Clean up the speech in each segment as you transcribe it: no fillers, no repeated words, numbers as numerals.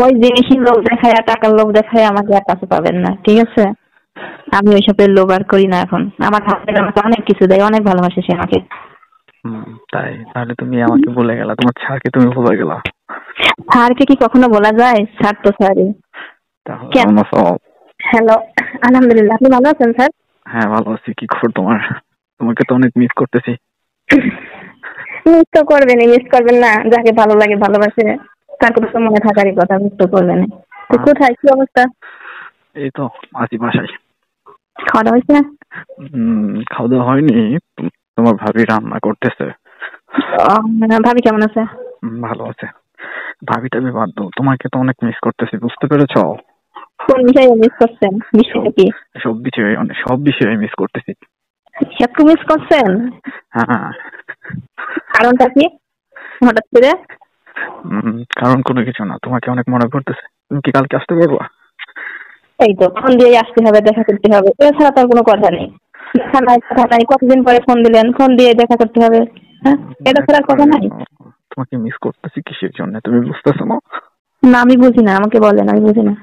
ওই জিনিসই লোভ দেখায় আর টাকার লোভ দেখায় আমাকে আর কাছে পাবেন না, ঠিক আছে? আমি ওইসবের লোভ আর করি না এখন। আমার হাজবেন্ড আমাকে অনেক কিছু দেয়, অনেক ভালোবাসে সে আমাকে। তাই? তাহলে তুমি আমাকে ভুলে গেলা, তোমার স্যারকে তুমি ভুলে গেলা। স্যারকে কি কখনো বলা যায়? স্যার তো স্যারই। তাহলে কেন? কেমন আছো? হ্যালো, আলহামদুলিল্লাহ। আপনি ভালো আছেন স্যার? হ্যাঁ ভালো আছি। কি খবর তোমার? তোমাকে তো অনেক মিস করতেছি। মিস তো করবেনই, মিস করবেন না? যাকে ভালো লাগে ভালোবাসে তার কথা তো মনে থাকারই কথা, মিস তো করবেন। তো কোথায়, কি অবস্থা? এই তো আছি বাসায়। খাওয়া দাওয়া হয়েছে? খাওয়া দাওয়া হয়নি। তোমার ভাবি রান্না করতেছে। ভাবি কেমন আছে? ভালো আছে। ভাবিটা আমি বাদ দাও, তোমাকে তো অনেক মিস করতেছি, বুঝতে পেরেছো? কোন বিষয়ে মিস করছেন? বিষয়টা কি? সব বিষয়ে মিস করতেছি। একটু মিস করছেন? হ্যাঁ। কারণটা কি হঠাৎ করে? কারণ কোনো কিছু না, তোমাকে অনেক মনে করতেছে। তুমি কি কালকে আসতে পারবা? এই তো ফোন দিয়ে আসতে হবে, দেখা করতে হবে, এছাড়া তো আর কোনো কথা নেই। দেখা নাই, কথা নাই, কতদিন পরে ফোন দিলেন, ফোন দিয়ে দেখা করতে হবে। হ্যাঁ, এটা ছাড়া কথা নাই। তোমাকে মিস করতেছি কিসের জন্য তুমি বুঝতেছো না? না, আমি বুঝি না, আমাকে বলেন, আমি বুঝি না।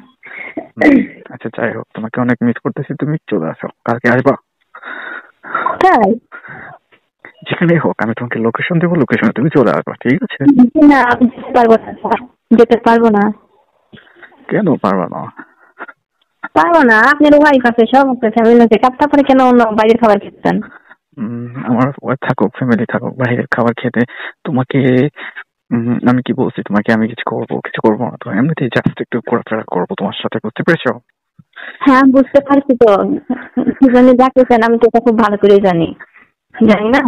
আচ্ছা যাই হোক, তোমাকে অনেক মিস করতেছি, তুমি চলে আসো, কালকে আসবা? তাই? যেখানেই হোক আমি তোমাকে লোকেশন দেবো, লোকেশনে তুমি চলে আসবা, ঠিক আছে? না, আমি যেতে পারবো না স্যার, যেতে পারবো না। কেন পারবা না? পারবো না, আপনার ওয়াইফ আছে, সব ফ্যামিলি আছে, তারপরে কেন অন্য বাইরের খাবার খেতেন? আমার ওয়াইফ থাকুক, ফ্যামিলি থাকুক, বাইরের খাবার খেতে তোমাকে আমি কি বলছি তোমাকে? আমি কিছু করবো না তো, এমনিতেই জাস্ট একটু ঘোরাফেরা করবো তোমার সাথে, বুঝতে পেরেছো? হ্যাঁ, বুঝতে পারছি তো। কি জানি ডাকতেছেন, আমি তো এটা খুব ভালো করেই জানি, জানি না?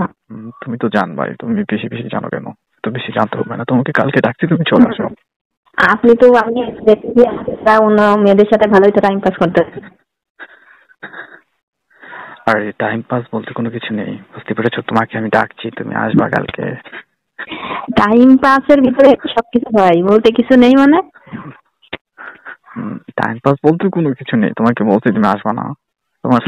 তুমি তো জানবাই, তুমি বেশি বেশি জানো কেন? তো বেশি জানতে হবে না, তোমাকে কালকে ডাকছি, তুমি চলে আসো। আপনি তো, আমি দেখছি অন্য মেয়েদের সাথে ভালোই তো টাইম পাস করতেছেন। আর টাইম পাস বলতে কোনো কিছু নেই, বুঝতে পেরেছো? তোমাকে আমি ডাকছি, তুমি আসবা কালকে। টাইম পাসের ভিতরে সবকিছু হয়, বলতে কিছু নেই মানে? টাইম পাস বলতে কোনো কিছু নেই, তোমাকে বলছি তুমি আসবা না। তোমার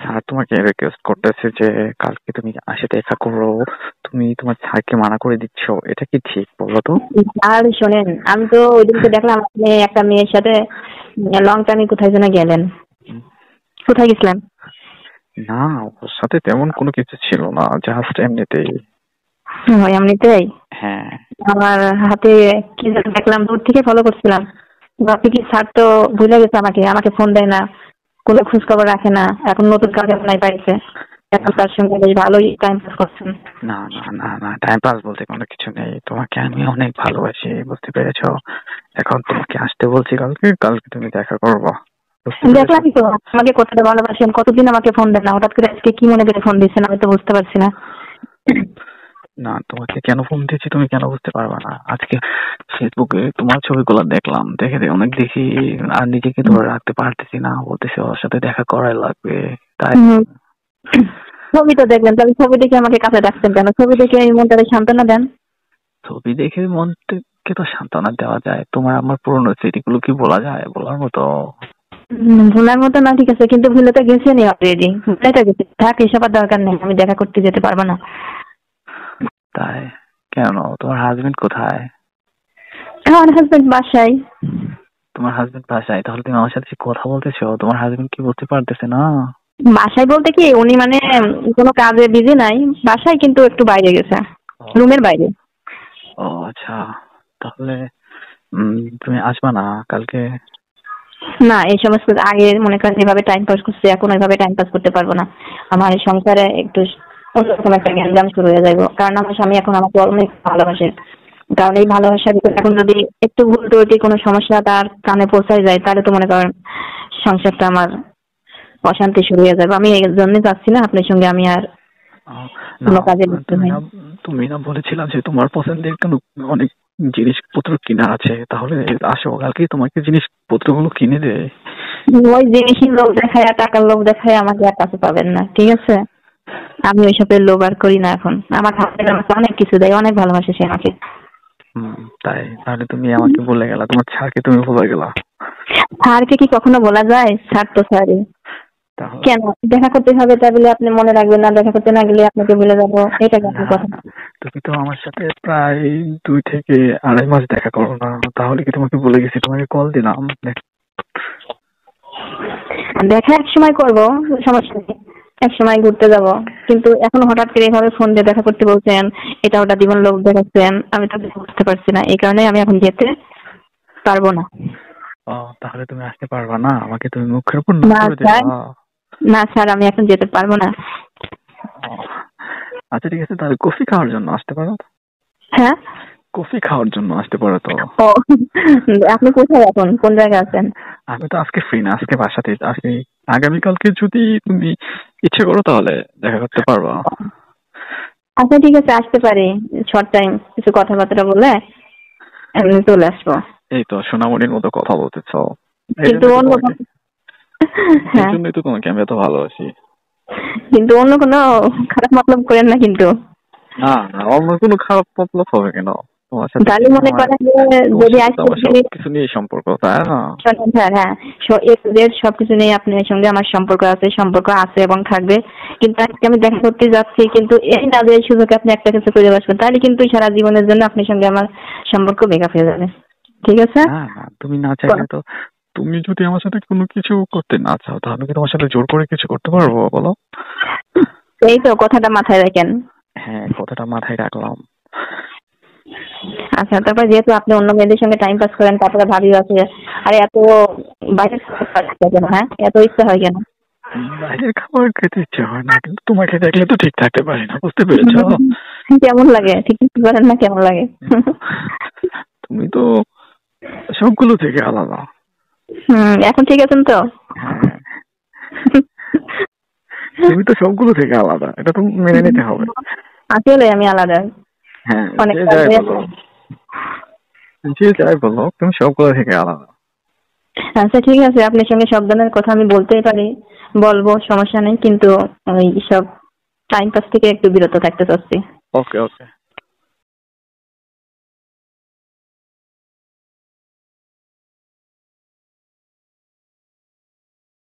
স্যার তোমাকে রিকোয়েস্ট করতেছে যে কালকে তুমি আসে দেখা করো, তুমি তোমার স্যারকে মানা করে দিচ্ছ, এটা কি ঠিক বলো তো? আর শোনেন, আমি তো ওই দিনকে দেখলাম আপনি একটা মেয়ের সাথে লং টাইমে কোথায় যেন গেলেন। কোথায় গেছিলেন? না, ওর সাথে তেমন কোনো কিছু ছিল না, জাস্ট এমনিতেই। এমনিতেই? হ্যাঁ। আমার হাতে কি যেন দেখলাম, দূর থেকে ফলো করছিলাম। ভাবছি কি স্যার তো ভুলে গেছে আমাকে, আমাকে ফোন দেয় না, কোনো খোঁজ খবর রাখে না, এখন নতুন কাজ আপনাই পাইছে, এখন তার সঙ্গে বেশ ভালোই টাইম পাস করছেন। না না না না, টাইম পাস বলতে কোনো কিছু নেই, তোমাকে আমি অনেক ভালোবাসি, বুঝতে পেরেছো? এখন তোমাকে আসতে বলছি কালকে, কালকে তুমি দেখা করবো, বুঝতে পেরেছো? দেখলামই তো আমাকে কতটা ভালোবাসেন, কতদিন আমাকে ফোন দেন না, হঠাৎ করে আজকে কি মনে করে ফোন দিচ্ছেন আমি তো বুঝতে পারছি না। না, তোমাকে কেন ফোন দিয়েছি তুমি কেন বুঝতে পারবা না? আজকে ফেসবুকে তোমার ছবিগুলো দেখলাম, দেখে অনেক দেখি, আর নিজেকে ধরে রাখতে পারতেছি না, বলতেছি ওর সাথে দেখা করাই লাগবে, তাই। ছবি তো দেখলেন, তাহলে ছবি দেখে আমাকে কাছে ডাকছেন কেন? ছবি দেখে এই মনটাকে সান্ত্বনা দেন। ছবি দেখে মনকে তো সান্ত্বনা দেওয়া যায়, তোমার আমার পুরনো স্মৃতিগুলো কি বলা যায় বলার মতো? ভোলার মতো না, ঠিক আছে, কিন্তু ভুলে তো গেছেনি অলরেডি, ভুলে তো গেছি, থাক, এসব আর দরকার নেই, আমি দেখা করতে যেতে পারবো না। তাই? কেন, তোমার হাজবেন্ড কোথায়? আমার হাজবেন্ড বাসায়। তোমার হাজবেন্ড বাসায়? তাহলে তুমি আমার সাথে কথা বলতেছো, তোমার হাজবেন্ড কি বুঝতে পারতেছে না? বাসায় বলতে কি, উনি মানে কোনো কাজে বিজি নাই, বাসায় কিন্তু একটু বাইরে গেছে, রুমের বাইরে। ও আচ্ছা, তাহলে তুমি আসবা না কালকে? না, এই সমস্ত আগে মনে করেন যেভাবে টাইম পাস করছি, এখন ওইভাবে টাইম পাস করতে পারবো না। আমার এই সংসারে একটু অন্যরকম একটা গ্যাঞ্জাম শুরু হয়ে যাবে, কারণ আমার স্বামী এখন আমাকে অনেক ভালোবাসে। কারণ এই ভালোবাসার ভিতরে এখন যদি একটু ভুল ত্রুটি কোনো সমস্যা তার কানে পৌঁছায় যায়, তাহলে তো মনে করেন সংসারটা আমার অশান্তি শুরু হয়ে যাবে। আমি এই জন্যই চাচ্ছি না আপনার সঙ্গে আমি আর না, কোনো কাজে লিপ্ত হই। তুমি না বলেছিলা যে তোমার পছন্দের কোনো অনেক জিনিসপত্র কিনা আছে, তাহলে আসো কালকে, তোমাকে জিনিসপত্রগুলো কিনে দে। ওই জিনিসই লোভ দেখায় আর টাকার লোভ দেখায় আমাকে আর কাছে পাবেন না, ঠিক আছে? আমি ওইসবের লোভ আর করি না এখন। আমার হাজবেন্ড আমাকে অনেক কিছু দেয়, অনেক ভালোবাসে সে আমাকে। তাই? তাহলে তুমি আমাকে ভুলে গেলা, তোমার স্যারকে তুমি ভুলে গেলা। স্যারকে কি কখনো বলা যায়? স্যার তো স্যারই। কেন দেখা করতে হবে তা বলে আপনি মনে রাখবেন না, দেখা করতে না গেলে আপনাকে ভুলে যাবো, এটা কেমন কথা? তুমি তো আমার সাথে প্রায় 2 থেকে 2.5 মাস দেখা করো না, তাহলে কি তোমাকে বলে গেছি? তোমাকে কল দিলাম দেখা এক সময় করবো, সমস্যা নেই, এক সময় ঘুরতে যাব, কিন্তু এখন হঠাৎ করে এভাবে ফোন দিয়ে দেখা করতে বলছেন, এটা ওটা জীবন লোক দেখাচ্ছেন, আমি তো বুঝতে পারছি না, এই কারণে আমি এখন যেতে পারবো না। ও, তাহলে তুমি আসতে পারবা না? আমাকে তুমি মুখের উপর না না করে স্যার, দিবা? না স্যার, আমি এখন যেতে পারবো না। ও, আচ্ছা ঠিক আছে, তাহলে কফি খাওয়ার জন্য আসতে পারো। হ্যাঁ, কফি খাওয়ার জন্য আসতে পারো তো। ও আপনি কোথায়, এখন কোন জায়গায় আছেন? আমি তো আজকে ফ্রি না, আজকে বাসাতে আছি। আগামীকালকে যদি তুমি ইচ্ছে করো তাহলে দেখা করতে পারবা। আচ্ছা ঠিক আছে, আসতে পারি, শর্ট টাইম কিছু কথাবার্তা বলে আমি চলে আসবো। এই তো সোনামণির মতো কথা বলতেছ। কিন্তু অন্য এই হ্যাঁ, জন্যই তো তোমাকে আমি এত ভালোবাসি। কিন্তু অন্য কোনো খারাপ মতলব করেন না কিন্তু। না না, অন্য কোনো খারাপ মতলব হবে কেন? তোমার সাথে তাহলে মনে করেন যে তোমার যদি সাথে তো আজকে আমার সবকিছু নিয়ে সম্পর্ক, তাই না? শোনেন স্যার, হ্যাঁ, এদের সবকিছু নিয়ে আপনার সঙ্গে আমার সম্পর্ক আছে এবং থাকবে, কিন্তু আজকে আমি দেখা করতে যাচ্ছি, কিন্তু এই না যে এই সুযোগে আপনি একটা কিছু করে বসবেন, তাহলে কিন্তু সারা জীবনের জন্য আপনার সঙ্গে আমার সম্পর্ক বেকার হয়ে যাবে। ঠিক আছে? না না, তুমি না চাইলে তো, তুমি যদি আমার সাথে কোনো কিছু করতে না চাও তাহলে কি তোমার সাথে জোর করে কিছু করতে পারবো বলো? এই তো কথাটা মাথায় রাখেন। হ্যাঁ, কথাটা মাথায় রাখলাম। আচ্ছা, তারপর যেহেতু আপনি অন্য মেয়েদের সঙ্গে টাইম পাস করেন, তারপরে ভাবি আছে, আরে এত বাইরের খাবার খায় কেন? হ্যাঁ, এত ইচ্ছা হয় কেন? বাইরের খাবার খেতে ইচ্ছে হয় না, কিন্তু তোমাকে দেখলে তো ঠিক থাকতে পারি না, বুঝতে পেরেছো? কেমন লাগে ঠিক ঠিক করেন না, কেমন লাগে? তুমি তো সবগুলো থেকে আলাদা। এখন ঠিক আছেন তো? হ্যাঁ, তুমি তো সবগুলো থেকে আলাদা, এটা তো মেনে নিতে হবে। আসলে আমি আলাদা, হ্যাঁ, অনেক যে যাই বলো, যে যাই বলো, তুমি সবগুলো থেকে আলাদা। আচ্ছা ঠিক আছে, আপনার সঙ্গে সব ধরনের কথা আমি বলতেই পারি, বলবো, সমস্যা নেই, কিন্তু ওই সব টাইম পাস থেকে একটু বিরত থাকতে চাচ্ছি। ওকে ওকে।